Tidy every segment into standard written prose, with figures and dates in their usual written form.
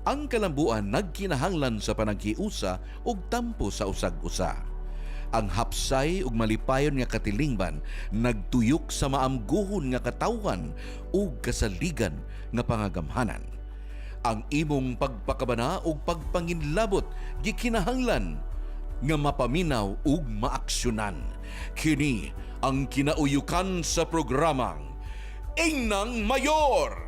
Ang kalambuan nagkinahanglan sa panaghiusa ug tampo sa usag-usa. Ang hapsay ug malipayon nga katilingban nagtuyok sa maamguhon nga katawhan ug kasaligan nga pangagamhanan. Ang imong pagpakabana ug pagpanginlabot gikinahanglan nga mapaminaw ug maaksyonan. Kini ang kinauyukan sa programang Ingnang Mayor.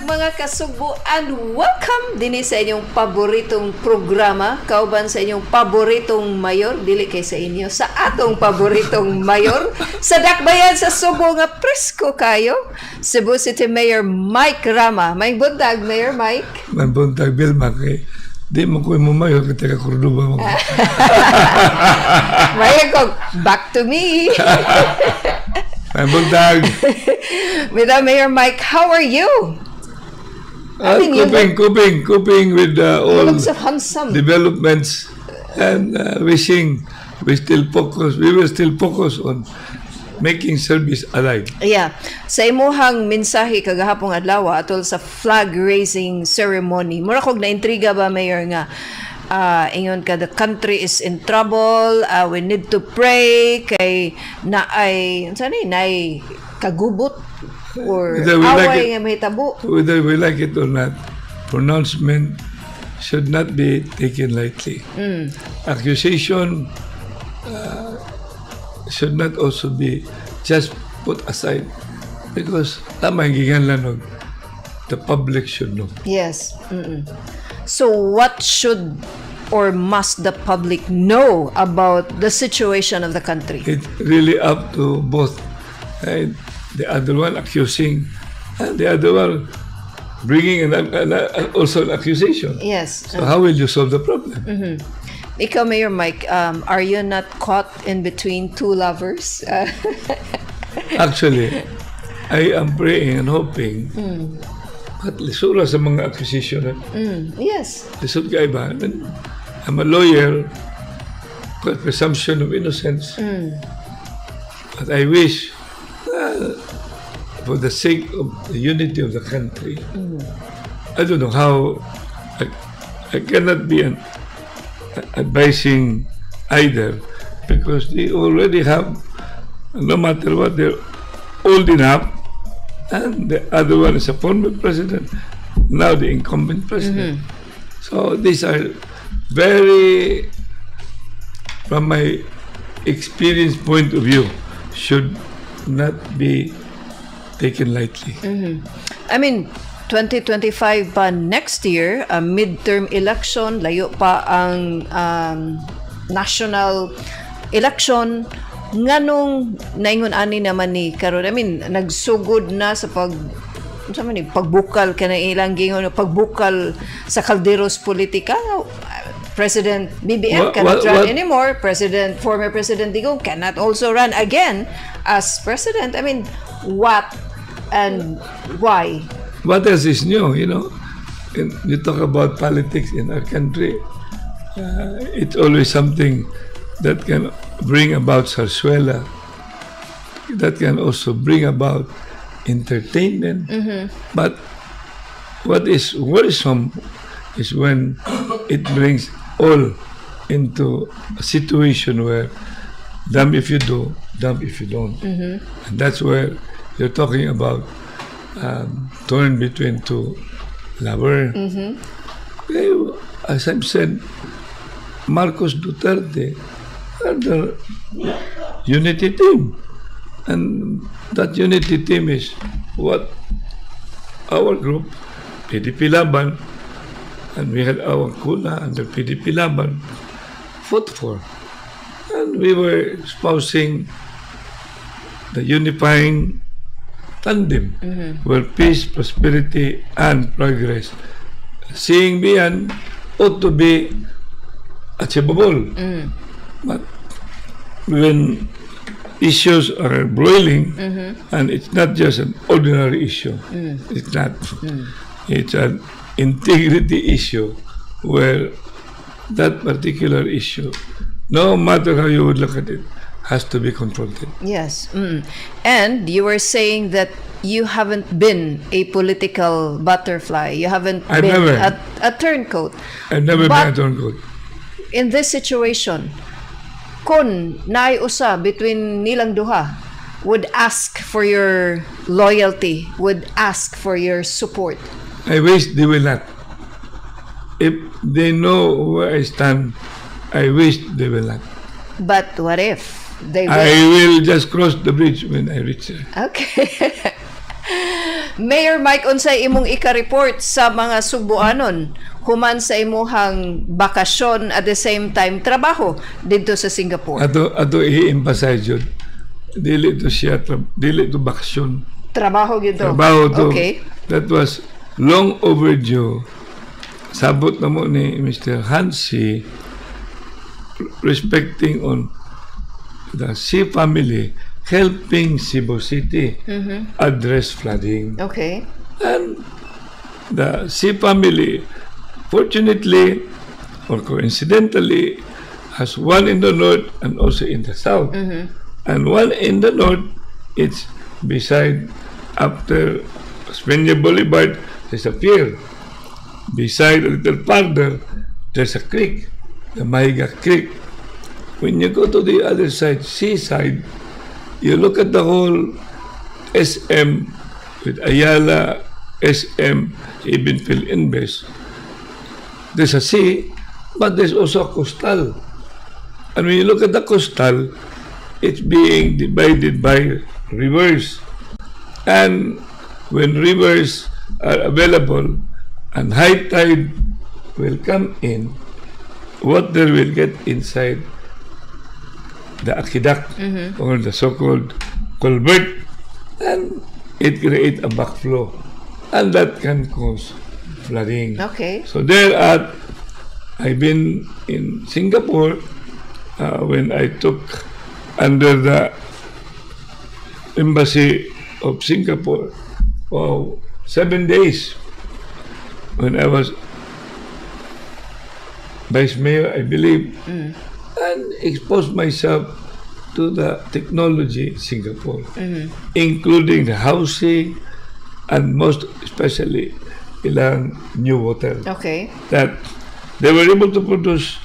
Mga Kasubo, and welcome din sa inyong paboritong programa, kauban sa inyong paboritong mayor, dili kay sa inyo, sa atong paboritong mayor, sa dakbayan sa Subo nga presko kayo, Cebu City Mayor Mike Rama. May buntag, Mayor Mike. May buntag, Vilma, kay di mo ko mo mayor kay taga Cordoba mo. Mayor ko, back to me. May buntag. Mayor Mike, how are you? Coping with all handsome developments and wishing we will still focus on making service alive. Yeah. Sa imuhang mensahe kagahapong adlaw atol sa flag raising ceremony, mura kog naintriga ba, Mayor, nga ingon ka, the country is in trouble, we need to pray kay naay kagubot or away nga may tabo. Whether we like it or not, pronouncement should not be taken lightly. Accusation should not also be just put aside, because tama yung lanog, the public should know. Yes. So what should or must the public know about the situation of the country? It's really up to both. The other one accusing, and the other one bringing also an accusation. Yes. So how will you solve the problem? Ikaw, Mayor Mike, are you not caught in between two lovers? Actually, I am praying and hoping at lisura sa mga accusation. Yes. Lisod ka iba. I'm a lawyer, but presumption of innocence. But I wish, for the sake of the unity of the country, I don't know how, I cannot be advising either, because they already have, no matter what, they're old enough, and the other one is a former president, now the incumbent president. So these are very, from my experience point of view, should not be taken lightly. I mean, 2025 pa next year, midterm election, layo pa ang national election. Nganong naingon ani naman ni karon, I mean, nagsugod na sa pagbukal ka na ilang gingon, pagbukal sa kalderos politika. President BBM cannot run anymore. Former President Digong cannot also run again as president. I mean, what and why? What else is new, you know? You talk about politics in our country, it's always something that can bring about sarsuela, that can also bring about entertainment. But what is worrisome is when it brings all into a situation where damn if you do, damn if you don't. And that's where you're talking about torn between two lovers. As I've said, Marcos Duterte are the unity team. And that unity team is what our group, PDP Laban, and we had our Kuna under PDP Laban, fought for. And we were espousing the unifying tandem where peace, prosperity, and progress, seeing beyond, ought to be achievable. But when issues are broiling, and it's not just an ordinary issue, it's not. It's an integrity issue where that particular issue, no matter how you would look at it, has to be confronted. Yes. And you were saying that you haven't been a political butterfly. You haven't I've been never. a turncoat. I've never But- been a turncoat. In this situation, kung naiusa between nilang duha, would ask for your loyalty, would ask for your support. I wish they will not. If they know where I stand, I wish they will not. But what if they will? I will just cross the bridge when I reach there. Okay. Mayor Mike, unsay imong ika-report sa mga Subuanon human sa imuhang bakasyon at the same time trabaho dito sa Singapore? Ato i-emphasize yun. Dili to siya, dili to bakasyon. Trabaho gyud to. Trabaho to. Okay. That was long overdue. Sabot na mo ni Mr. Hansi respecting on the C family helping Cebu City address flooding. Okay. And the C family, fortunately or coincidentally, has one in the north and also in the south. And one in the north, it's beside, after Spenya Boulevard, there's a pier. Beside, a little farther, there's a creek, the Mahiga Creek. When you go to the other side, seaside, you look at the whole SM with Ayala, SM, even Phil Inves. There's a sea, but there's also a coastal. And when you look at the coastal, it's being divided by rivers. And when rivers are available and high tide will come in, water will get inside the aqueduct or the so-called culvert, and it creates a backflow. And that can cause flooding. Okay. So thereat, I've been in Singapore when I took under the Embassy of Singapore 7 days when I was Vice Mayor, I believe, and exposed myself to the technology in Singapore, including the housing and most especially ilang new water. Okay. That they were able to produce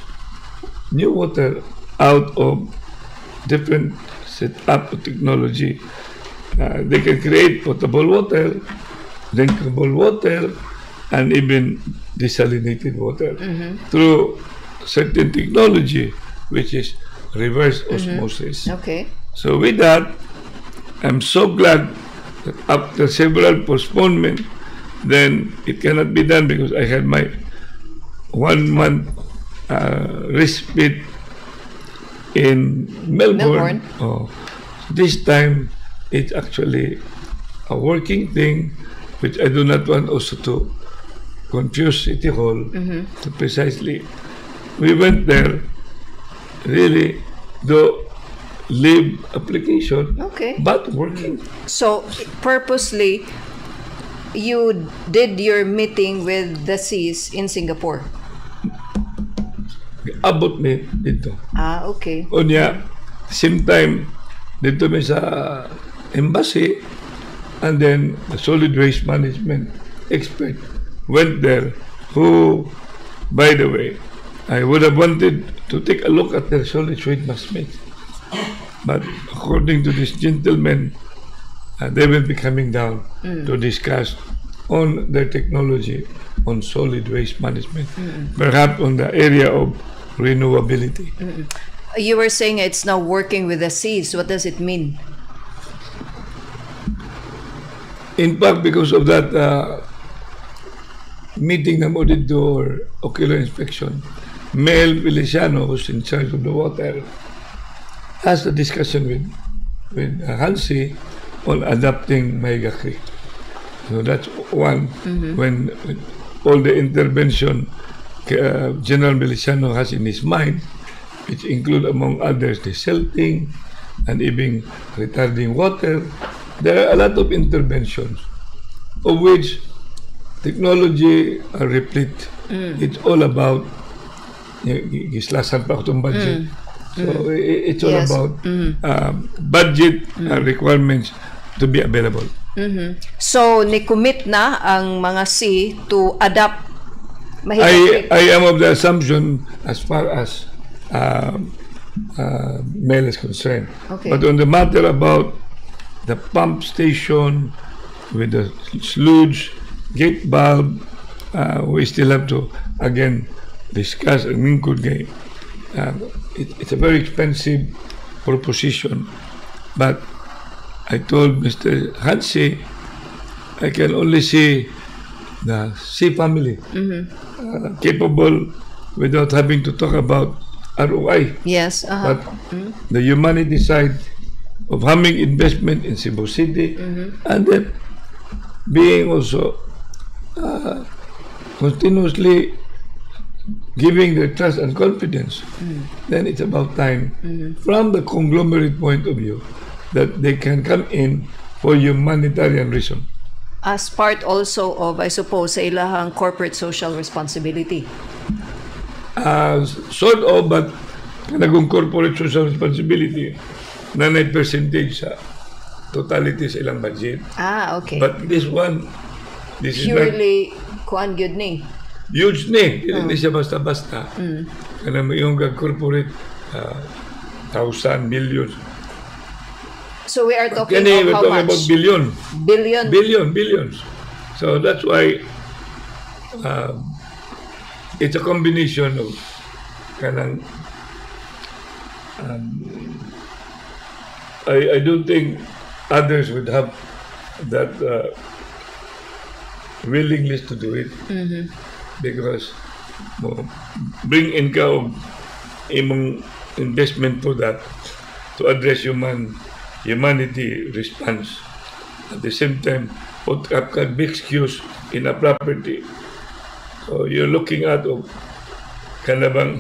new water out of different setup of technology. They can create potable water, drinkable water, and even desalinated water through certain technology, which is reverse osmosis. Okay. So with that, I'm so glad that after several postponement, then it cannot be done because I had my 1 month respite in Melbourne. Oh, this time it's actually a working thing, which I do not want also to confuse City Hall. So precisely, we went there really though leave application, Okay. but working. So, purposely, you did your meeting with the Cs in Singapore. Abot mi dito. Ah, okay. Unya, same time, dito mi sa embassy, and then the solid waste management expert went there, who, by the way, I would have wanted to take a look at their solid waste management. But according to this gentleman, they will be coming down to discuss on their technology on solid waste management, perhaps on the area of renewability. You were saying it's now working with the Cs. What does it mean? In fact, because of that meeting na mo dito or ocular inspection, Mel Feliciano, who's in charge of the water, has a discussion with Hansi on adapting Mega Creek. So that's one. When all the intervention General Feliciano has in his mind, which include among others the silting and even retarding water, there are a lot of interventions, of which technology are replete. It's all about gislasan pa ako itong budget. So it's all Yes. about budget requirements to be available. So, ni-commit na ang mga C to adapt mahigit. I am of the assumption as far as mail is concerned. Okay. But on the matter about the pump station with the sludge, gate valve, we still have to again discuss and include. It's a very expensive proposition, but I told Mr. Hansi I can only see the C family capable without having to talk about ROI. Yes. But the humanity side of having investment in Cebu City and then being also continuously giving their trust and confidence, then it's about time from the conglomerate point of view that they can come in for humanitarian reason. As part also of, I suppose, sa ilahang corporate social responsibility. Sort of, but kanagong corporate social responsibility na percentage sa totality sa ilang budget. Okay. But this one, this is not Purely, kuan gyud ni. huge ni. Hindi siya basta-basta. Kana may yung corporate thousand, millions. So we are talking Kani, of we're how talking about much? billion. Billions. So that's why it's a combination of kanang I don't think others would have that willingness to do it because bring in ka og imong investment for that to address humanity response. At the same time, put up ka big excuse in a property. So you're looking at kanabang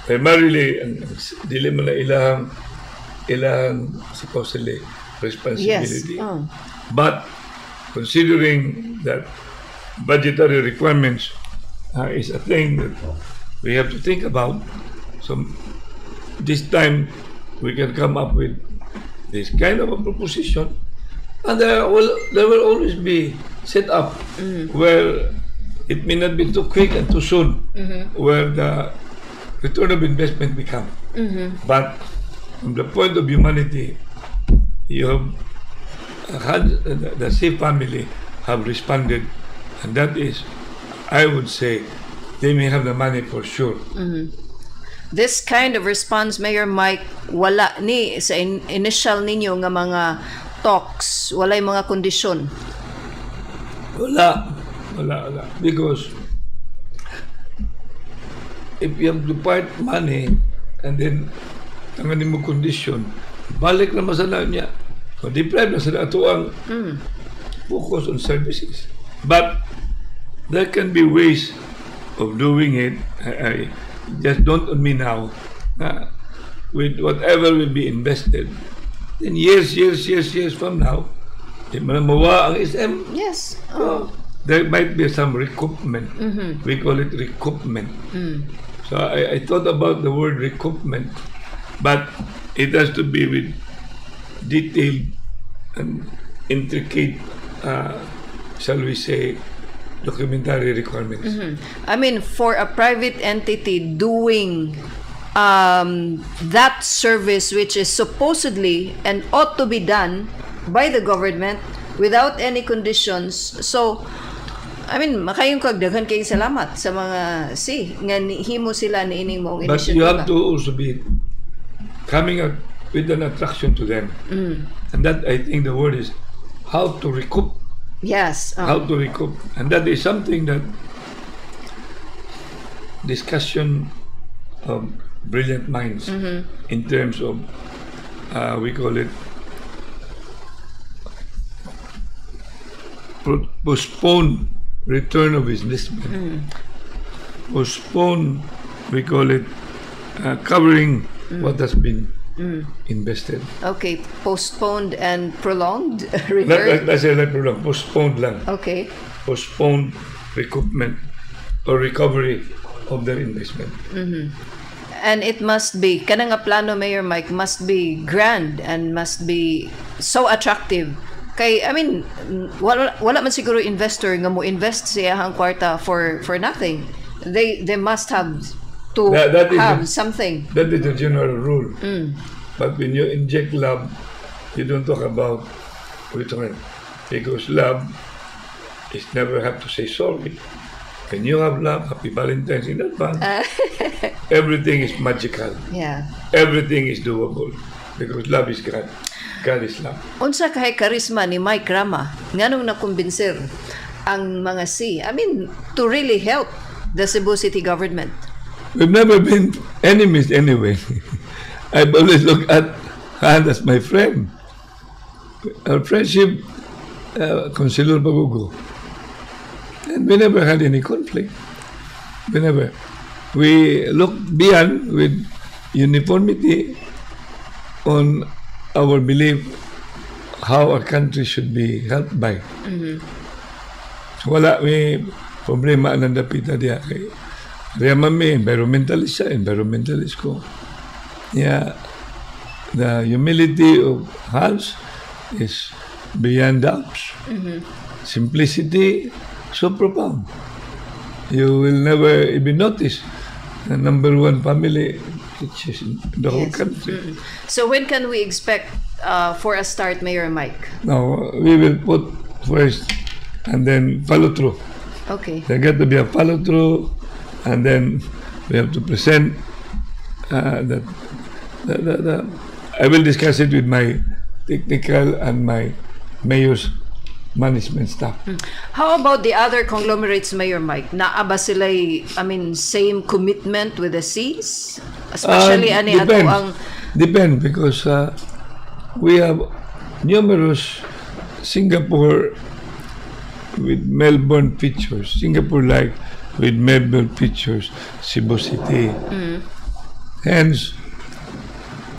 primarily dili mo na ilahang supposedly responsibility. Yes. But considering that budgetary requirements is a thing that we have to think about, so this time we can come up with this kind of a proposition, and there will always be set up where it may not be too quick and too soon, where the return of investment will come. But from the point of humanity, you have had the C family have responded, and that is, I would say, they may have the money for sure. This kind of response, Mayor Mike, wala ni sa initial ninyo nga mga talks, walay mga kondisyon. Wala. Because if you have to part money and then tanganin mo condition, balik na masala niya. So deprive na sa ato ang focus on services. But there can be ways of doing it. I just don't on me now. With whatever will be invested, then years from now, di mo na mawa ang SM. Yes. There might be some recoupment. We call it recoupment. So I thought about the word recoupment, but it has to be with detailed and intricate, shall we say, documentary requirements. I mean, for a private entity doing that service which is supposedly and ought to be done by the government without any conditions. So, I mean, makayong kagdaghan kayong salamat sa mga nga himo sila ni ining mong But you have initiative. to also be coming up with an attraction to them. And that, I think the word is how to recoup. Yes. How to recoup. And that is something that discussion of brilliant minds in terms of, we call it, postpone return of investment. Postpone, we call it, covering what has been invested. Okay, postponed and prolonged That's a like program. Postponed lang. Okay. Postponed recoupment or recovery of their investment. And it must be, kanang nga plano, Mayor Mike, must be grand and must be so attractive. Kay, I mean, wala man siguro investor nga mo invest siya ang kwarta for nothing. They must have to That is have a- something. That is the general rule. But when you inject love, you don't talk about return. Because love is never have to say sorry. When you have love, happy Valentine's in advance. Everything is magical. Yeah. Everything is doable. Because love is God. God is love. Unsa kay karisma ni Mike Rama nganong nakumbinsir ang mga C, I mean, to really help the Cebu City government. We've never been enemies anyway. I've always looked at Han as my friend. Our friendship, consider bagugo. And we never had any conflict. We never. We looked beyond with uniformity on our belief how a country should be helped by. Wala may problema ang nandapita diya kay Kaya mami, environmentalist siya, environmentalist ko. Yeah, the humility of Hans is beyond doubts. Simplicity, so profound. You will never even notice the number one family which is in the whole country. So when can we expect for a start, Mayor Mike? Now, we will put first and then follow through. Okay. There got to be a follow through, and then we have to present that. I will discuss it with my technical and my mayor's management staff. How about the other conglomerates, Mayor Mike? Naa ba sila'y, I mean, same commitment with the Cs? Especially ani ato ang... Depend because we have numerous Singapore with Melbourne features. Singapore like with Melbourne features, Cebu City. Hence,